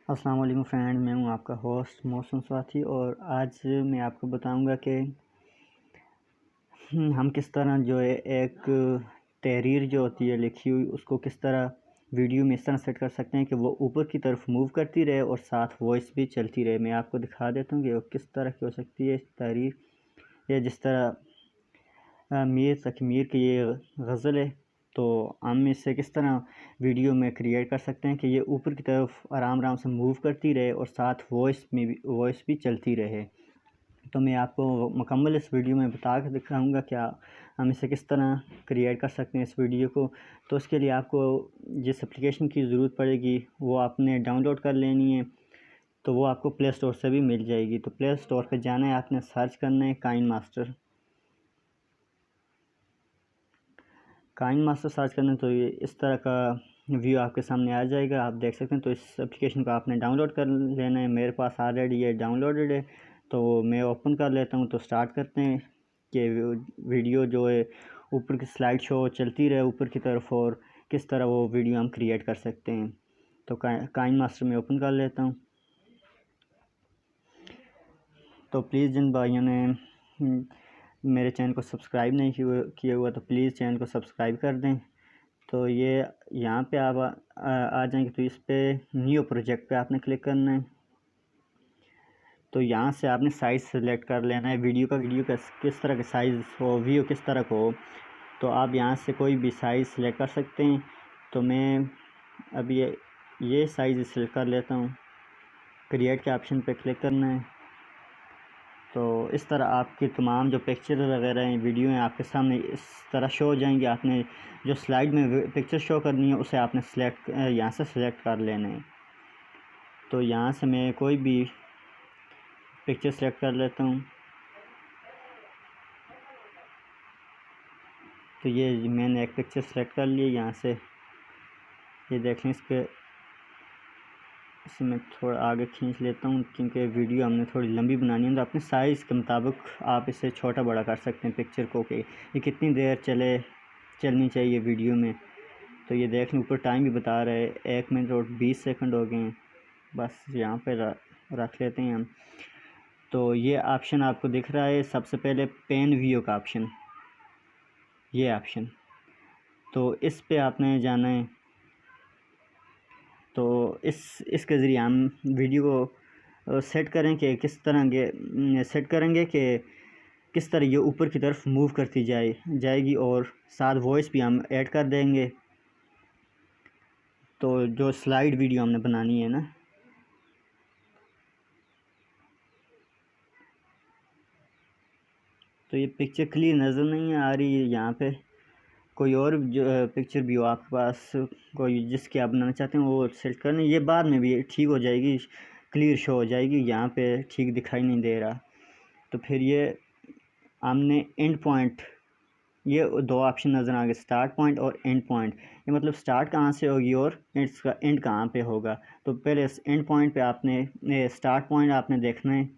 अस्सलाम वालेकुम फ्रेंड, मैं हूं आपका होस्ट मौसम साथी। और आज मैं आपको बताऊंगा कि हम किस तरह जो है एक तहरीर जो होती है लिखी हुई उसको किस तरह वीडियो में इस तरह सेट कर सकते हैं कि वो ऊपर की तरफ मूव करती रहे और साथ वॉइस भी चलती रहे। मैं आपको दिखा देता हूँ कि वो किस तरह की हो सकती है तहरीर। या जिस तरह मीर तक मीर की ये गज़ल है, तो हम इससे किस तरह वीडियो में क्रिएट कर सकते हैं कि ये ऊपर की तरफ आराम आराम से मूव करती रहे और साथ वॉइस भी चलती रहे। तो मैं आपको मुकम्मल इस वीडियो में बता के दिखाऊंगा क्या हम इसे किस तरह क्रिएट कर सकते हैं इस वीडियो को। तो उसके लिए आपको जिस एप्लीकेशन की ज़रूरत पड़ेगी वो आपने डाउनलोड कर लेनी है। तो वो आपको प्ले स्टोर से भी मिल जाएगी। तो प्ले स्टोर पर जाना है, आपने सर्च करना है काइन मास्टर सर्च करना है। तो ये इस तरह का व्यू आपके सामने आ जाएगा, आप देख सकते हैं। तो इस एप्लीकेशन को आपने डाउनलोड कर लेना है। मेरे पास ऑलरेडी ये डाउनलोडेड है, तो मैं ओपन कर लेता हूँ। तो स्टार्ट करते हैं कि वीडियो जो है ऊपर की स्लाइड शो चलती रहे ऊपर की तरफ, और किस तरह वो वीडियो हम क्रिएट कर सकते हैं। तो काइन मास्टर में ओपन कर लेता हूँ। तो प्लीज़ जिन भाइयों ने मेरे चैनल को सब्सक्राइब नहीं किया हुआ तो प्लीज़ चैनल को सब्सक्राइब कर दें। तो ये यहाँ पे आप आ जाएंगे। तो इस पर न्यू प्रोजेक्ट पे आपने क्लिक करना है। तो यहाँ से आपने साइज़ सेलेक्ट कर लेना है वीडियो का किस तरह का साइज़ हो, व्यू किस तरह का हो। तो आप यहाँ से कोई भी साइज़ सेलेक्ट कर सकते हैं। तो मैं अभी ये साइज़ सेलेक्ट कर लेता हूँ। क्रिएट के ऑप्शन पे क्लिक करना है। तो इस तरह आपकी तमाम जो पिक्चर वगैरह हैं, वीडियो हैं, आपके सामने इस तरह शो हो जाएंगी। आपने जो स्लाइड में पिक्चर शो करनी है उसे आपने यहाँ से सेलेक्ट कर लेना है। तो यहाँ से मैं कोई भी पिक्चर सेलेक्ट कर लेता हूँ। तो ये मैंने एक पिक्चर सेलेक्ट कर ली यहाँ से। ये देख लें, इसे मैं थोड़ा आगे खींच लेता हूँ क्योंकि वीडियो हमने थोड़ी लंबी बनानी है। तो अपने साइज़ के मुताबिक आप इसे छोटा बड़ा कर सकते हैं पिक्चर को कि ये कितनी देर चलनी चाहिए वीडियो में। तो ये देख लें, ऊपर टाइम भी बता रहा है 1 मिनट और 20 सेकंड हो गए हैं। बस यहाँ पे रख लेते हैं हम। तो ये ऑप्शन आपको दिख रहा है सबसे पहले पेन व्यू का ऑप्शन, ये ऑप्शन। तो इस पे आपने जाना है। तो इसके ज़रिए हम वीडियो को सेट करें कि किस तरह के सेट करेंगे कि किस तरह ये ऊपर की तरफ मूव करती जाएगी, और साथ वॉइस भी हम ऐड कर देंगे। तो जो स्लाइड वीडियो हमने बनानी है ना, तो ये पिक्चर क्लियर नज़र नहीं आ रही है। यहाँ पे कोई और जो पिक्चर भी हो आपके पास, कोई जिसकी आप बनाना चाहते हैं वो सेलेक्ट कर लें। ये बाद में भी ठीक हो जाएगी, क्लियर शो हो जाएगी। यहाँ पे ठीक दिखाई नहीं दे रहा। तो फिर ये हमने एंड पॉइंट, ये दो ऑप्शन नज़र आ गए, स्टार्ट पॉइंट और एंड पॉइंट। ये मतलब स्टार्ट कहाँ से होगी और इसका एंड कहाँ पे होगा। तो पहले एंड पॉइंट पे आपने स्टार्ट पॉइंट आपने देखना है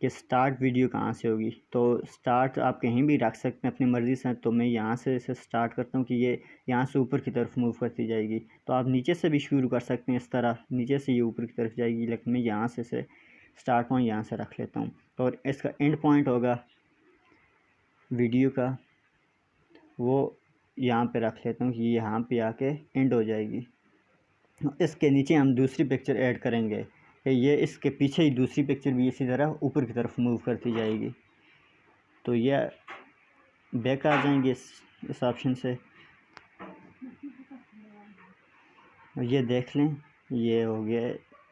कि स्टार्ट वीडियो कहाँ से होगी। तो स्टार्ट आप कहीं भी रख सकते हैं अपनी मर्ज़ी से। तो मैं यहाँ से इसे स्टार्ट करता हूँ कि ये यहाँ से ऊपर की तरफ मूव करती जाएगी। तो आप नीचे से भी शुरू कर सकते हैं, इस तरह नीचे से ये ऊपर की तरफ जाएगी, लेकिन मैं यहाँ से इसे स्टार्ट पॉइंट यहाँ से रख लेता हूँ। और इसका एंड पॉइंट होगा वीडियो का, वो यहाँ पे रख लेता हूँ कि यहाँ पे आके एंड हो जाएगी। इसके नीचे हम दूसरी पिक्चर ऐड करेंगे कि ये इसके पीछे ही दूसरी पिक्चर भी इसी तरह ऊपर की तरफ मूव करती जाएगी। तो ये बैक आ जाएंगे इस ऑप्शन से। ये देख लें, ये हो गया,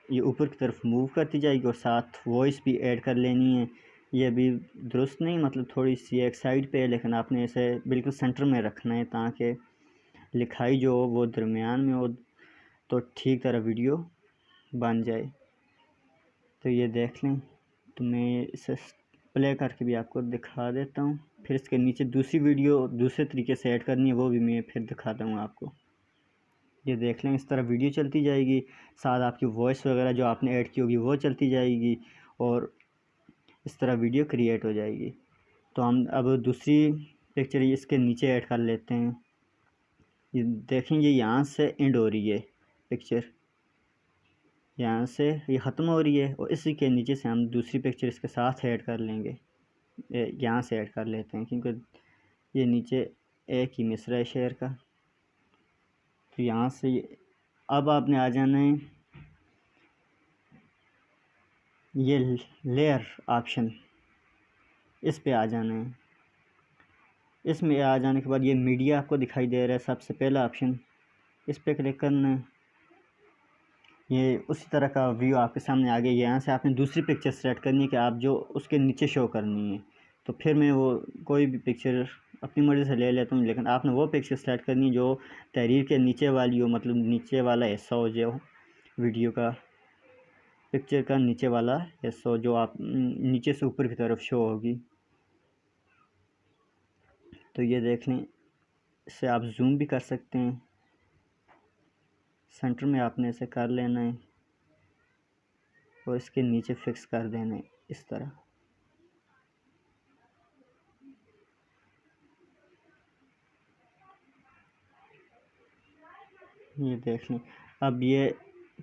ये ऊपर की तरफ मूव करती जाएगी और साथ वॉइस भी ऐड कर लेनी है। ये भी दुरुस्त नहीं, मतलब थोड़ी सी एक साइड पे है, लेकिन आपने इसे बिल्कुल सेंटर में रखना है ताकि लिखाई जो हो वो दरमियान में हो, तो ठीक तरह वीडियो बन जाए। तो ये देख लें, तो मैं इसे प्ले करके भी आपको दिखा देता हूँ। फिर इसके नीचे दूसरी वीडियो दूसरे तरीके से ऐड करनी है, वो भी मैं फिर दिखाता हूँ आपको। ये देख लें, इस तरह वीडियो चलती जाएगी, साथ आपकी वॉइस वगैरह जो आपने ऐड की होगी वो चलती जाएगी, और इस तरह वीडियो क्रिएट हो जाएगी। तो हम अब दूसरी पिक्चर इसके नीचे ऐड कर लेते हैं। ये देखें, ये यहाँ से एंड हो रही है पिक्चर। यहाँ से ये ख़त्म हो रही है और इसी के नीचे से हम दूसरी पिक्चर इसके साथ ऐड कर लेंगे। यहाँ से ऐड कर लेते हैं क्योंकि ये नीचे एक ही मिसरा है शेर का। तो यहाँ से अब आपने आ जाना है ये लेयर ऑप्शन, इस पे आ जाना है। इसमें आ जाने के बाद ये मीडिया आपको दिखाई दे रहा है, सबसे पहला ऑप्शन, इस पे क्लिक करना है। ये उसी तरह का व्यू आपके सामने आ गया। यहाँ से आपने दूसरी पिक्चर सेलेक्ट करनी है कि आप जो उसके नीचे शो करनी है। तो फिर मैं वो कोई भी पिक्चर अपनी मर्ज़ी से ले लेता हूँ, लेकिन आपने वो पिक्चर सेलेक्ट करनी है जो तहरीर के नीचे वाली हो, मतलब नीचे वाला हिस्सा हो, जो वीडियो का पिक्चर का नीचे वाला हिस्सा हो, जो आप नीचे से ऊपर की तरफ शो होगी। तो ये देख लें, इससे आप जूम भी कर सकते हैं। सेंटर में आपने इसे कर लेना है और इसके नीचे फिक्स कर देना है इस तरह। ये देख लें, अब ये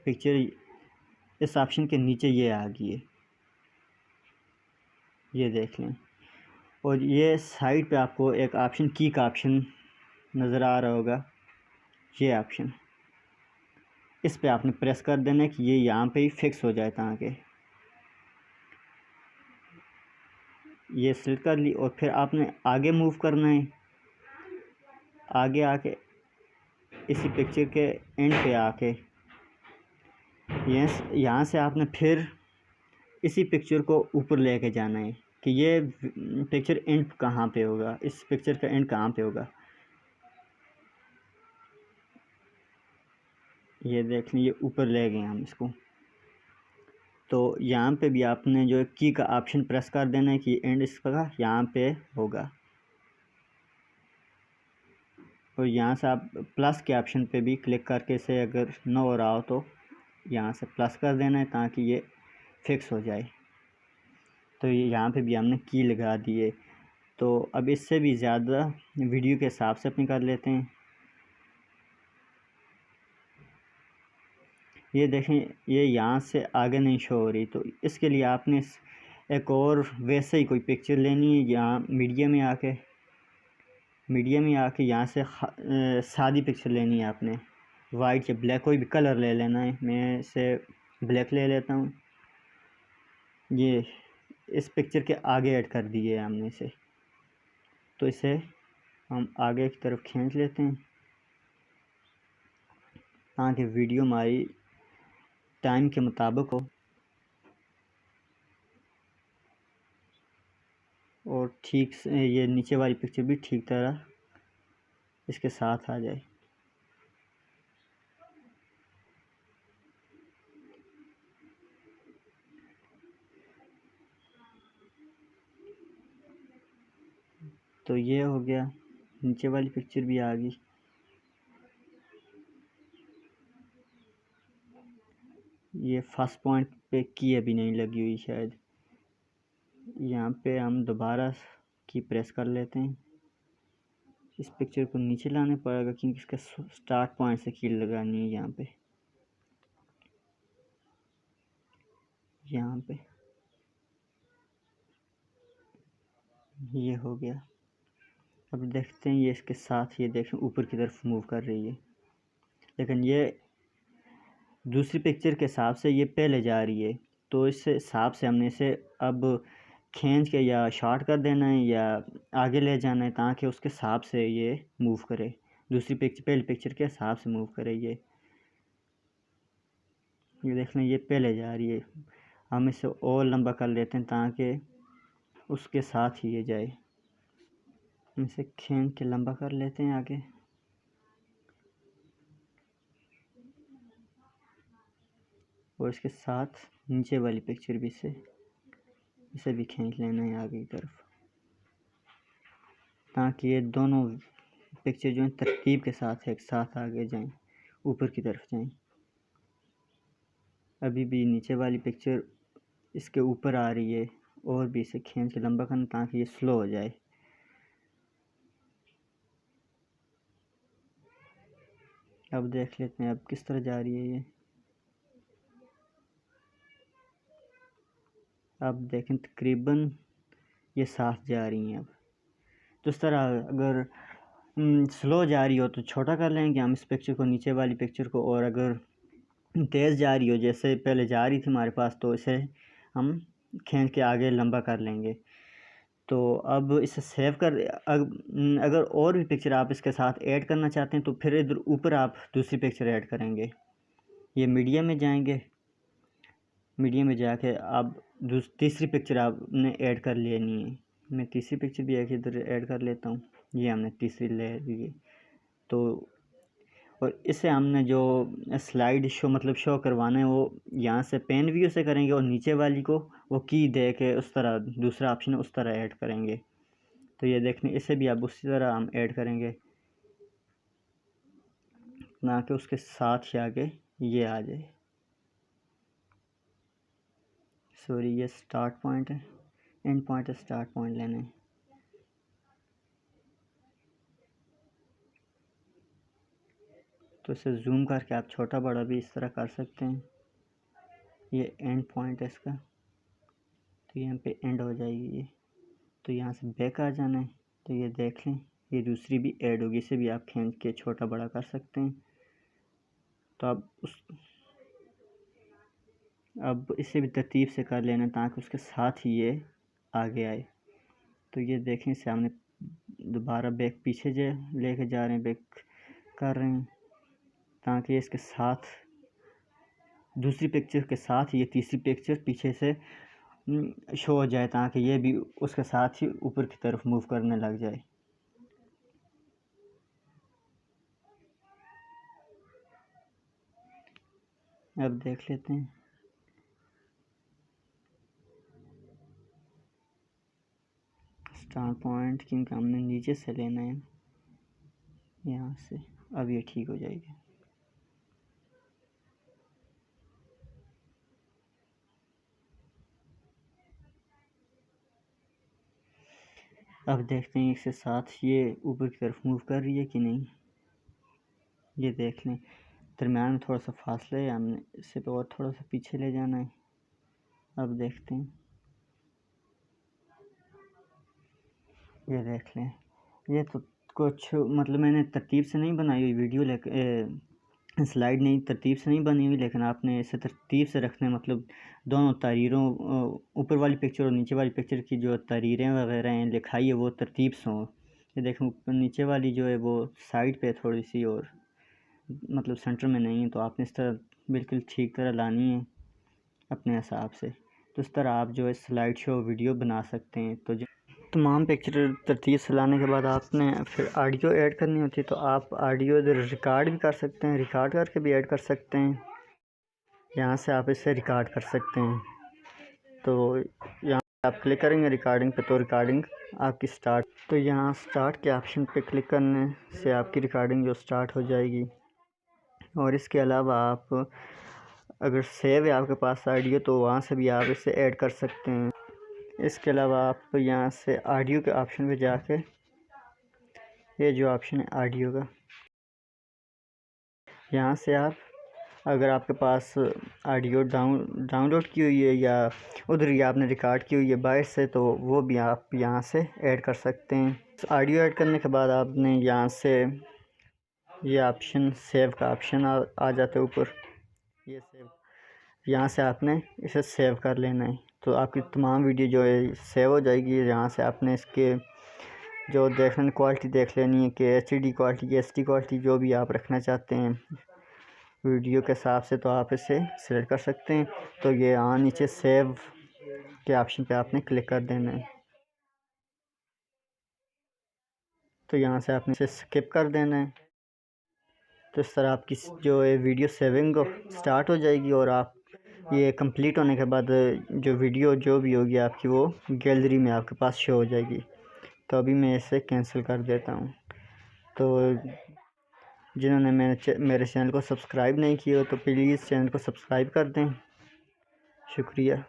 पिक्चर इस ऑप्शन के नीचे ये आ गई है, ये देख लें। और ये साइड पे आपको एक ऑप्शन की का ऑप्शन नज़र आ रहा होगा, ये ऑप्शन, इस पे आपने प्रेस कर देना है कि ये यहाँ पे ही फिक्स हो जाए। ताकि ये सिलेक्ट कर ली और फिर आपने आगे मूव करना है। आगे आके इसी पिक्चर के एंड पे आके यहाँ से आपने फिर इसी पिक्चर को ऊपर लेके जाना है कि ये पिक्चर एंड कहाँ पे होगा, इस पिक्चर का एंड कहाँ पे होगा। ये देख लें, ये ऊपर ले गए हम इसको। तो यहाँ पे भी आपने जो की का ऑप्शन प्रेस कर देना है कि एंड इसका यहाँ पे होगा। और यहाँ से आप प्लस के ऑप्शन पे भी क्लिक करके इसे अगर न हो रहा हो तो यहाँ से प्लस कर देना है ताकि ये फिक्स हो जाए। तो ये यहाँ पे भी हमने की लगा दी है। तो अब इससे भी ज़्यादा वीडियो के हिसाब से अपनी कर लेते हैं। ये देखें, ये यहाँ से आगे नहीं शो हो रही, तो इसके लिए आपने एक और वैसे ही कोई पिक्चर लेनी है। यहाँ मीडिया में आके यहाँ से सादी पिक्चर लेनी है आपने, वाइट या ब्लैक, कोई भी कलर ले लेना है। मैं इसे ब्लैक ले लेता हूँ। ये इस पिक्चर के आगे ऐड कर दिए हमने इसे, तो इसे हम आगे की तरफ खींच लेते हैं ताकि वीडियो हमारी टाइम के मुताबिक हो और ठीक से ये नीचे वाली पिक्चर भी ठीक तरह इसके साथ आ जाए। तो ये हो गया, नीचे वाली पिक्चर भी आ गई। ये फर्स्ट पॉइंट पे की अभी नहीं लगी हुई शायद, यहाँ पे हम दोबारा की प्रेस कर लेते हैं। इस पिक्चर को नीचे लाने पड़ेगा क्योंकि इसका स्टार्ट पॉइंट से की लगानी है यहाँ पे। ये हो गया। अब देखते हैं, ये इसके साथ ये देखें ऊपर की तरफ मूव कर रही है, लेकिन ये दूसरी पिक्चर के हिसाब से ये पहले जा रही है। तो इस हिसाब से हमने इसे अब खींच के या शॉर्ट कर देना है या आगे ले जाना है ताकि उसके हिसाब से ये मूव करे, दूसरी पिक्चर पहली पिक्चर के हिसाब से मूव करे। ये देख लें, ये पहले जा रही है। हम इसे और लंबा कर लेते हैं ताकि उसके साथ ही ये जाए। हम इसे खींच के लंबा कर लेते हैं आगे। और इसके साथ नीचे वाली पिक्चर भी इसे भी खींच लेना है आगे की तरफ ताकि ये दोनों पिक्चर जो है तरतीब के साथ एक साथ आगे जाएं, ऊपर की तरफ जाएं। अभी भी नीचे वाली पिक्चर इसके ऊपर आ रही है और भी इसे खींच के लंबा करना ताकि ये स्लो हो जाए। अब देख लेते हैं अब किस तरह जा रही है ये। अब देखें तकरीबन ये साफ जा रही हैं। अब तो इस तरह अगर स्लो जा रही हो तो छोटा कर लेंगे हम इस पिक्चर को, नीचे वाली पिक्चर को, और अगर तेज़ जा रही हो जैसे पहले जा रही थी हमारे पास तो इसे हम खींच के आगे लंबा कर लेंगे। तो अब इसे सेव कर, अगर और भी पिक्चर आप इसके साथ ऐड करना चाहते हैं तो फिर इधर ऊपर आप दूसरी पिक्चर ऐड करेंगे। ये मीडिया में जाएंगे, मीडिया में जाके आप तीसरी पिक्चर आपने ऐड कर लेनी है। मैं तीसरी पिक्चर भी एक इधर ऐड कर लेता हूँ। ये हमने तीसरी ले ली। तो और इससे हमने जो स्लाइड शो मतलब शो करवाना है वो यहाँ से पेन व्यू से करेंगे, और नीचे वाली को वो की दे के उस तरह दूसरा ऑप्शन है उस तरह ऐड करेंगे। तो ये देखने इसे भी अब उसी तरह हम ऐड करेंगे, ना कि उसके साथ ही आगे ये आ जाए। सॉरी, ये स्टार्ट पॉइंट है, एंड पॉइंट है, स्टार्ट पॉइंट लेना है। तो इसे जूम करके आप छोटा बड़ा भी इस तरह कर सकते हैं। ये एंड पॉइंट है इसका, तो यहाँ पे एंड हो जाएगी ये। तो यहाँ से बैक आ जाना है। तो ये देख लें ये दूसरी भी ऐड होगी, इसे भी आप खींच के छोटा बड़ा कर सकते हैं। तो अब इसे भी तरतीब से कर लेना ताकि उसके साथ ही ये आगे आए। तो ये देखें सामने दोबारा बैक पीछे लेके जा रहे हैं, बैक कर रहे हैं ताकि इसके साथ दूसरी पिक्चर के साथ ये तीसरी पिक्चर पीछे से शो हो जाए, ताकि ये भी उसके साथ ही ऊपर की तरफ मूव करने लग जाए। अब देख लेते हैं। स्टार्ट पॉइंट क्योंकि हमने नीचे से लेना है यहाँ से। अब ये ठीक हो जाएगी। अब देखते हैं इसके साथ ये ऊपर की तरफ मूव कर रही है कि नहीं। ये देख लें दरम्यान में थोड़ा सा फासला है, हमने इससे तो और थोड़ा सा पीछे ले जाना है। अब देखते हैं, ये देख लें ये तो कुछ मतलब मैंने तरतीब से नहीं बनाई हुई वीडियो, लेकिन स्लाइड नहीं तरतीब से नहीं बनी हुई, लेकिन आपने इसे तरतीब से रखना है। मतलब दोनों तहरीरों ऊपर वाली पिक्चर और नीचे वाली पिक्चर की जो तहरीरें वगैरह हैं लिखाई है वो तरतीब से हों। ये देखें ऊपर नीचे वाली जो है वो साइड पे थोड़ी सी और मतलब सेंटर में नहीं है, तो आपने इस तरह बिल्कुल ठीक तरह लानी है अपने हिसाब से। तो इस तरह आप जो है स्लाइड शो वीडियो बना सकते हैं। तो जो तमाम पिक्चर तरतीब से लाने के बाद आपने फिर ऑडियो ऐड करनी होती है, तो आप ऑडियो इधर रिकॉर्ड भी कर सकते हैं, रिकॉर्ड करके भी ऐड कर सकते हैं। यहाँ से आप इसे रिकॉर्ड कर सकते हैं। तो यहाँ आप क्लिक करेंगे रिकॉर्डिंग पे, तो रिकॉर्डिंग आपकी स्टार्ट। तो यहाँ स्टार्ट के ऑप्शन पे क्लिक करने से आपकी रिकॉर्डिंग जो स्टार्ट हो जाएगी। और इसके अलावा आप अगर सेव है आपके पास ऑडियो तो वहाँ से भी आप इसे ऐड कर सकते हैं। इसके अलावा आप यहाँ से ऑडियो के ऑप्शन पे जाके ये जो ऑप्शन है ऑडियो का, यहाँ से आप अगर आपके पास ऑडियो डाउनलोड की हुई है या उधर ही आपने रिकॉर्ड की हुई है बाहर से, तो वो भी आप यहाँ से ऐड कर सकते हैं। ऑडियो ऐड करने के बाद आपने यहाँ से ये ऑप्शन सेव का ऑप्शन आ जाता है ऊपर, ये सेव, यहाँ से आपने इसे सेव कर लेना है। तो आपकी तमाम वीडियो जो है सेव हो जाएगी। यहाँ से आपने इसके जो देखने क्वालिटी देख लेनी है कि HD क्वालिटी या SD क्वालिटी जो भी आप रखना चाहते हैं वीडियो के हिसाब से, तो आप इसे सिलेक्ट कर सकते हैं। तो ये यहाँ नीचे सेव के ऑप्शन पे आपने क्लिक कर देना है। तो यहाँ से आपने इसे स्किप कर देना है। तो इस तरह आपकी जो है वीडियो सेविंग स्टार्ट हो जाएगी, और आप ये कंप्लीट होने के बाद जो वीडियो जो भी होगी आपकी वो गैलरी में आपके पास शो हो जाएगी। तो अभी मैं इसे कैंसिल कर देता हूँ। तो जिन्होंने मेरे चैनल को सब्सक्राइब नहीं किया तो प्लीज़ चैनल को सब्सक्राइब कर दें। शुक्रिया।